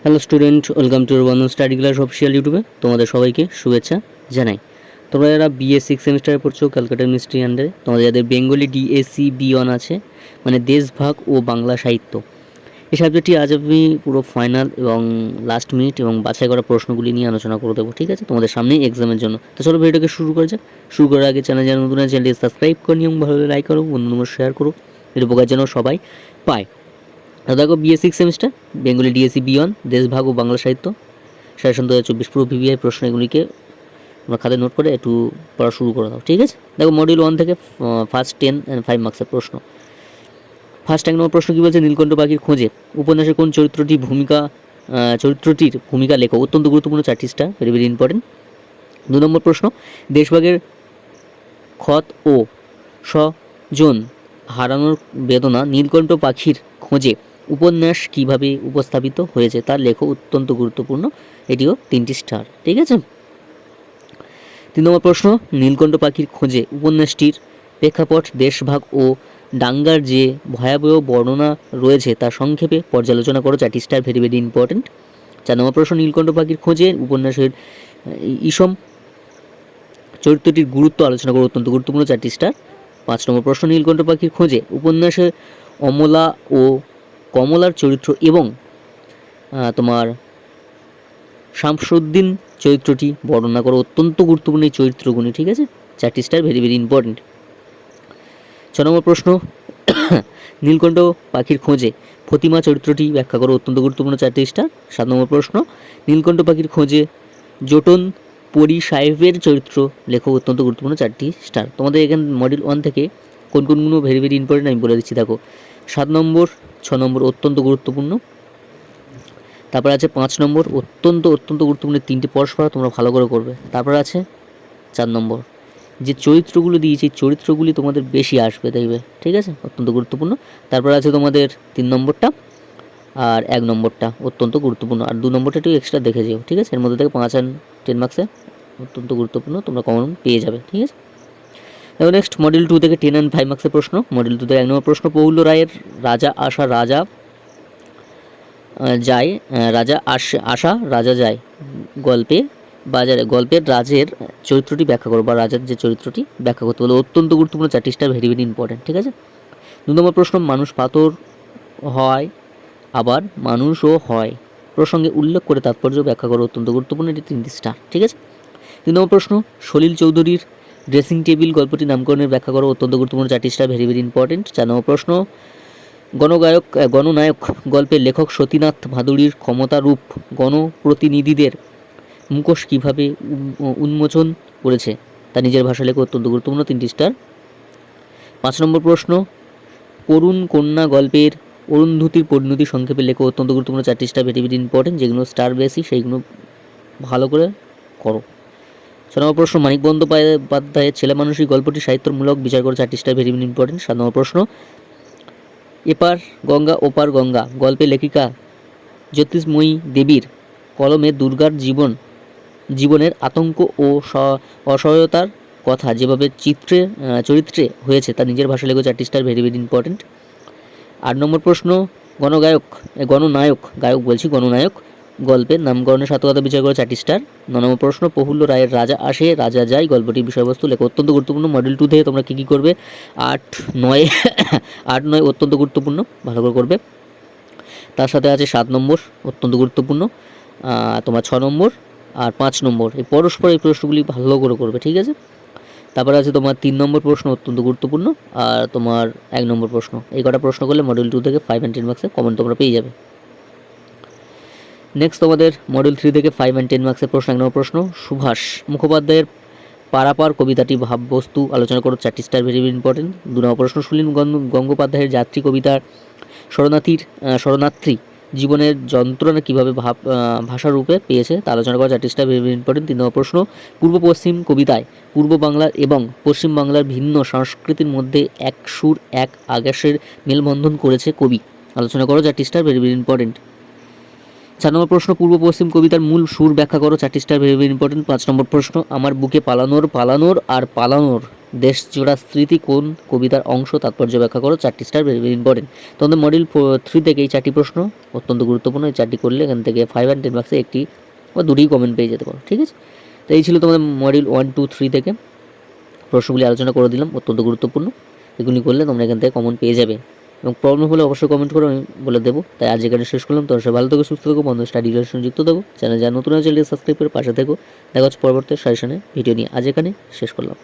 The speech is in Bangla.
Hello student, welcome to Bandhan study class official ইউটিউবে তোমাদের সবাইকে শুভেচ্ছা জানাই। তোমরা যারা বিএ সিক্স সেমিস্টারে পড়ছো ক্যালকাটা মিনিস্ট্রি আন্ডারে, তোমাদের যাদের বেঙ্গলি ডিএসসি বি1 আছে, মানে দেশভাগ ও বাংলা সাহিত্য, এই সাবজেক্টটি আজ আমি পুরো ফাইনাল এবং লাস্ট মিনিট এবং বাছাই করা প্রশ্নগুলি নিয়ে আলোচনা করে দেবো। ঠিক আছে, তোমাদের সামনেই এক্সামের জন্য। তো চলো ভিডিওটাকে শুরু করা যাক। শুরু করার আগে চ্যানেল যারা নতুন আছে চ্যানেলটি সাবস্ক্রাইব করে নিও, ভালো হলে লাইক করো, বন্ধু নম্বর শেয়ার করো, এর উপকার যেন সবাই পায়। দেখো BA six semester Bengali DSC B one দেশভাগ ও বাংলা সাহিত্য সাজেশন 2024 পুরো ভিভিআই প্রশ্ন, এগুলিকে তোমরা খাতায় নোট করে একটু পড়া শুরু করে দাও। ঠিক আছে, দেখো মডিউল 1 থেকে ফার্স্ট 10 অ্যান্ড 5 মার্কসের প্রশ্ন। ফার্স্ট 1 নম্বর প্রশ্ন কী বলছে, নীলকণ্ঠ পাখির খোঁজে উপন্যাসের কোন চরিত্রটির ভূমিকা লেখো? অত্যন্ত গুরুত্বপূর্ণ, 4টি স্টার, ভেরি ভেরি ইম্পর্টেন্ট। 2 নম্বর প্রশ্ন, দেশভাগের ক্ষত ও স্বজন হারানোর বেদনা নীলকণ্ঠ পাখির খোঁজে উপন্যাস কিভাবে উপস্থাপিত হয়েছে তার লেখক, অত্যন্ত গুরুত্বপূর্ণ, এটিও 3টি স্টার। ঠিক আছে। 3 নম্বর প্রশ্ন, নীলকণ্ঠ পাখির খোঁজে উপন্যাসটির প্রেক্ষাপট, দেশভাগ ও দাঙ্গার যে ভয়াবহ বর্ণনা রয়েছে তা সংক্ষেপে পর্যালোচনা করো, 4টি স্টার, ভেরি ভেরি ইম্পর্টেন্ট। 4 নম্বর প্রশ্ন, নীলকণ্ঠ পাখির খোঁজে উপন্যাসের ইসম চরিত্রটির গুরুত্ব আলোচনা করো, অত্যন্ত গুরুত্বপূর্ণ, 4টি স্টার। 5 নম্বর প্রশ্ন, নীলকণ্ঠ পাখির খোঁজে উপন্যাসের অমলা ও কমলার চরিত্র এবং তোমার শামসুদ্দিন চরিত্রটি বর্ণনা করো, অত্যন্ত গুরুত্বপূর্ণ এই চরিত্রগুলি। ঠিক আছে, 4টি স্টার, ভেরি ভেরি ইম্পর্টেন্ট। 6 নম্বর প্রশ্ন, নীলকণ্ঠ পাখির খোঁজে ফতিমা চরিত্রটি ব্যাখ্যা করো, অত্যন্ত গুরুত্বপূর্ণ, 4টি স্টার। 7 নম্বর প্রশ্ন, নীলকণ্ঠ পাখির খোঁজে জোটন পরি সাহেবের চরিত্র লেখো, অত্যন্ত গুরুত্বপূর্ণ, 4টি স্টার। তোমাদের এখানে মডিউল 1 থেকে কোনগুলো ভেরি ভেরি ইম্পর্টেন্ট আমি বলে দিচ্ছি। দেখো 7 নম্বর, 6 নম্বর অত্যন্ত গুরুত্বপূর্ণ, তারপর আছে 5 নম্বর অত্যন্ত গুরুত্বপূর্ণ, 3টি পরস্পর তোমরা ভালো করে করবে। তারপর আছে 4 নম্বর, যে চরিত্রগুলো দিয়েছি চরিত্রগুলি তোমাদের বেশি আসবে দেখবে। ঠিক আছে, অত্যন্ত গুরুত্বপূর্ণ। তারপর আছে তোমাদের 3 নম্বরটা আর 1 নম্বরটা অত্যন্ত গুরুত্বপূর্ণ, আর 2 নম্বরটা একটু এক্সট্রা দেখে যেও। ঠিক আছে, এর মধ্যে থেকে 5 আর 10 মার্কসে অত্যন্ত গুরুত্বপূর্ণ, তোমরা কমন পেয়ে যাবে। ঠিক আছে, এবার নেক্সট মডিউল 2 থেকে 10 and 5 মার্কসের প্রশ্ন। মডিউল 2 থেকে 1 নম্বর প্রশ্ন, প্রফুল্ল রায়ের রাজা আশা রাজা যায় গল্পের রাজের চরিত্রটি ব্যাখ্যা করো, বা রাজার যে চরিত্রটি ব্যাখ্যা করতে বলে, অত্যন্ত গুরুত্বপূর্ণ, 4টি স্টার, ভেরি ভেরি ইম্পর্টেন্ট। ঠিক আছে। 2 নম্বর প্রশ্ন, মানুষ পাথর হয় আবার মানুষও হয় প্রসঙ্গে উল্লেখ করে তাৎপর্য ব্যাখ্যা করো, অত্যন্ত গুরুত্বপূর্ণ, এটি 3টি স্টার। ঠিক আছে। 3 নম্বর প্রশ্ন, সলিল চৌধুরীর ড্রেসিং টেবিল গল্পটি নামকরণের ব্যাখ্যা করো, অত্যন্ত গুরুত্বপূর্ণ, 4টি স্টার, ভেরি ভেরি ইম্পর্টেন্ট। 4 নম্বর প্রশ্ন, গণনায়ক গল্পের লেখক সতীনাথ ভাদুড়ির ক্ষমতারূপ গণপ্রতিনিধিদের মুখোশ কীভাবে উন্মোচন করেছে তা নিজের ভাষায় লেখো, অত্যন্ত গুরুত্বপূর্ণ, 3টি স্টার। 5 নম্বর প্রশ্ন, করুণ কন্যা গল্পের অরুন্ধতির পরিণতি সংক্ষেপে লেখো, অত্যন্ত গুরুত্বপূর্ণ, 4টি স্টার, ভেরি ভেরি ইম্পর্টেন্ট, যেগুলো স্টার বেশি সেইগুলো ভালো করে করো। 6 নম্বর প্রশ্ন, মানিক বন্দ্যোপাধ্যায়ের ছেলে মানুষই গল্পটি সাহিত্যমূলক বিচার করো, 4টি স্টার, ভেরি ভেরি ইম্পর্টেন্ট। 7 নম্বর প্রশ্ন, এপার গঙ্গা ওপার গঙ্গা গল্পের লেখিকা জ্যোতিষময়ী দেবীর কলমে দুর্গার জীবনের আতঙ্ক ও অসহায়তার কথা যেভাবে চরিত্রে হয়েছে তা নিজের ভাষায় লেখো, 4টি স্টার, ভেরি ভেরি ইম্পর্টেন্ট। 8 নম্বর প্রশ্ন, গণনায়ক গল্পের নামকরণের সার্থকতা বিচার করে, 4টি স্টার। 9 নম্বর প্রশ্ন, প্রফুল্ল রায়ের রাজা আসে রাজা যায় গল্পটির বিষয়বস্তু লেখো, অত্যন্ত গুরুত্বপূর্ণ। মডেল 2 থেকে তোমরা কী করবে, 8, 9 অত্যন্ত গুরুত্বপূর্ণ, ভালো করে করবে। তার সাথে আছে 7 নম্বর অত্যন্ত গুরুত্বপূর্ণ, তোমার 6 নম্বর আর 5 নম্বর, এই পরস্পর এই প্রশ্নগুলি ভালো করে করবে। ঠিক আছে। তারপরে আছে তোমার 3 নম্বর প্রশ্ন অত্যন্ত গুরুত্বপূর্ণ, আর তোমার 1 নম্বর প্রশ্ন, এই কটা প্রশ্ন করলে মডিউল 2 থেকে 5 and 10 মার্কসে কমন তোমরা পেয়ে যাবে। নেক্সট তোমাদের মডিউল 3 থেকে 5 and 10 মার্কসের প্রশ্ন। 1 নম্বর প্রশ্ন, সুভাষ মুখোপাধ্যায়ের পারাপার কবিতাটি ভাববস্তু আলোচনা করো, 4টি স্টার, ভেরি ভেরি ইম্পর্টেন্ট। 2 নম্বর প্রশ্ন, সুনীল গঙ্গোপাধ্যায়ের যাত্রী কবিতার শরণার্থী জীবনের যন্ত্রণা কীভাবে ভাষারূপে পেয়েছে তা আলোচনা করা, 4টি স্টার, ভেরি ভেরি ইম্পর্টেন্ট। 3 নম্বর প্রশ্ন, পূর্ব পশ্চিম কবিতায় পূর্ব বাংলার এবং পশ্চিম বাংলার ভিন্ন সংস্কৃতির মধ্যে এক সুর এক আকাশের মেলবন্ধন করেছে কবি, আলোচনা করো, 4টি স্টার, ভেরি ভেরি ইম্পর্টেন্ট। 4 নম্বর প্রশ্ন, পূর্ব পশ্চিম কবিতার মূল সুর ব্যাখ্যা করো, 4টি স্টার, ভেরি ভেরি ইম্পর্টেন্ট। 5 নম্বর প্রশ্ন, আমার বুকে পালানোর আর পালানোর দেশজোড়া স্মৃতি কোন কবিতার অংশ, তাৎপর্য ব্যাখ্যা করো, 4টি স্টার, ভেরি ভেরি ইম্পর্টেন্ট। তোমাদের মডিউল 3 থেকে এই 4টি প্রশ্ন অত্যন্ত গুরুত্বপূর্ণ। এই 4টি করলে এখান থেকে 5 আর 10 মার্কসে একটি বা দুটিই কমেন্ট পেয়ে যেতে পারো, ঠিক আছে। তো এই ছিল তোমাদের মডিউল 1, 2, 3 থেকে প্রশ্নগুলি আলোচনা করে দিলাম, অত্যন্ত গুরুত্বপূর্ণ। এগুলি করলে তোমরা এখান থেকে কমন পেয়ে যাবে, এবং প্রবলেম হলে অবশ্যই কমেন্ট করো, আমি বলে দেবো। তাই আজ এখানে শেষ করলাম। তোমরা সবাই ভালো থেকো, সুস্থ থেকো, বন্ধু স্টাডি রিলেশন যুক্ত থাকো। চ্যানেল যারা নতুন চ্যানেলটি সাবস্ক্রাইব করে পাশে থেকো। দেখা হচ্ছে পরবর্তী সাজেশনে ভিডিও নিয়ে। আজ এখানে শেষ করলাম।